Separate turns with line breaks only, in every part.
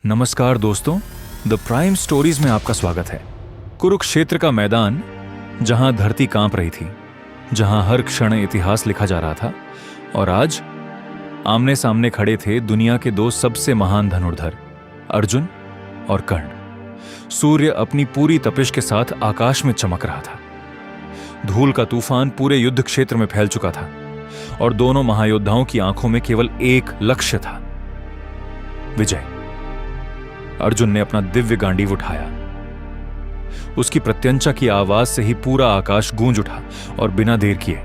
नमस्कार दोस्तों, the prime stories में आपका स्वागत है। कुरुक्षेत्र का मैदान, जहां धरती कांप रही थी, जहां हर क्षण इतिहास लिखा जा रहा था, और आज आमने सामने खड़े थे दुनिया के दो सबसे महान धनुर्धर, अर्जुन और कर्ण। सूर्य अपनी पूरी तपिश के साथ आकाश में चमक रहा था। धूल का तूफान पूरे युद्ध क्षेत्र में फैल चुका था और दोनों महायोद्धाओं की आंखों में केवल एक लक्ष्य था, विजय। अर्जुन ने अपना दिव्य गांडीव उठाया। उसकी प्रत्यंचा की आवाज से ही पूरा आकाश गूंज उठा और बिना देर किए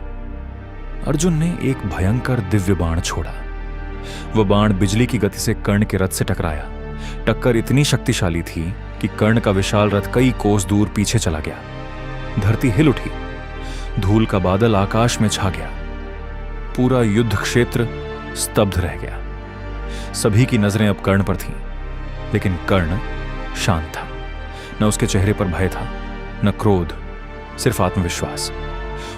अर्जुन ने एक भयंकर दिव्य बाण छोड़ा। वह बाण बिजली की गति से कर्ण के रथ से टकराया। टक्कर इतनी शक्तिशाली थी कि कर्ण का विशाल रथ कई कोस दूर पीछे चला गया। धरती हिल उठी, धूल का बादल आकाश में छा गया। पूरा युद्ध क्षेत्र स्तब्ध रह गया। सभी की नजरें अब कर्ण पर थीं, लेकिन कर्ण शांत था। न उसके चेहरे पर भय था, न क्रोध, सिर्फ आत्मविश्वास।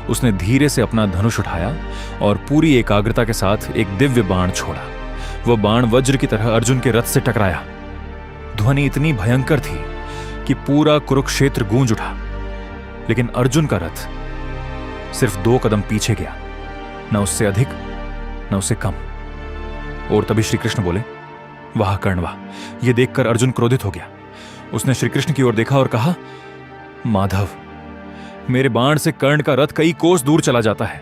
उसने धीरे से अपना धनुष उठाया और पूरी एकाग्रता के साथ एक दिव्य बाण छोड़ा। वह बाण वज्र की तरह अर्जुन के रथ से टकराया। ध्वनि इतनी भयंकर थी कि पूरा कुरुक्षेत्र गूंज उठा, लेकिन अर्जुन का रथ सिर्फ 2 कदम पीछे गया, न उससे अधिक न उससे कम। और तभी श्री कृष्ण बोले, वाह कर्ण वाह। यह देखकर अर्जुन क्रोधित हो गया। उसने श्री कृष्ण की ओर देखा और कहा, माधव, मेरे बाण से कर्ण का रथ कई कोस दूर चला जाता है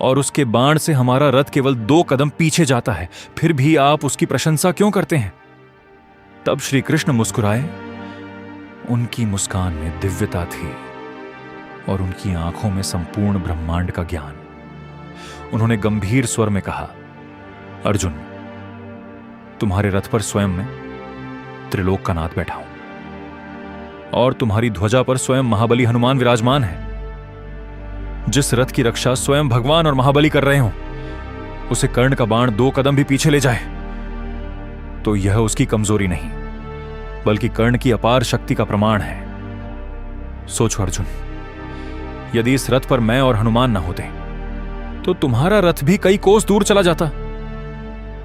और उसके बाण से हमारा रथ केवल 2 कदम पीछे जाता है, फिर भी आप उसकी प्रशंसा क्यों करते हैं? तब श्री कृष्ण मुस्कुराए। उनकी मुस्कान में दिव्यता थी और उनकी आंखों में संपूर्ण ब्रह्मांड का ज्ञान। उन्होंने गंभीर स्वर में कहा, अर्जुन, तुम्हारे रथ पर स्वयं मैं त्रिलोक का नाथ बैठा हूं और तुम्हारी ध्वजा पर स्वयं महाबली हनुमान विराजमान है। जिस रथ की रक्षा स्वयं भगवान और महाबली कर रहे हो, उसे कर्ण का बाण 2 कदम भी पीछे ले जाए तो यह उसकी कमजोरी नहीं, बल्कि कर्ण की अपार शक्ति का प्रमाण है। सोचो अर्जुन, यदि इस रथ पर मैं और हनुमान न होते तो तुम्हारा रथ भी कई कोस दूर चला जाता।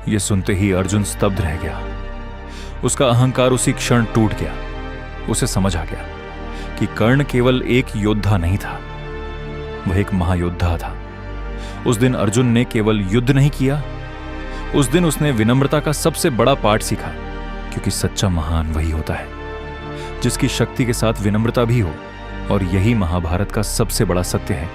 यह सुनते ही अर्जुन स्तब्ध रह गया। उसका अहंकार उसी क्षण टूट गया। उसे समझ आ गया कि कर्ण केवल एक योद्धा नहीं था, वह एक महायोद्धा था। उस दिन अर्जुन ने केवल युद्ध नहीं किया, उस दिन उसने विनम्रता का सबसे बड़ा पाठ सीखा, क्योंकि सच्चा महान वही होता है जिसकी शक्ति के साथ विनम्रता भी हो। और यही महाभारत का सबसे बड़ा सत्य है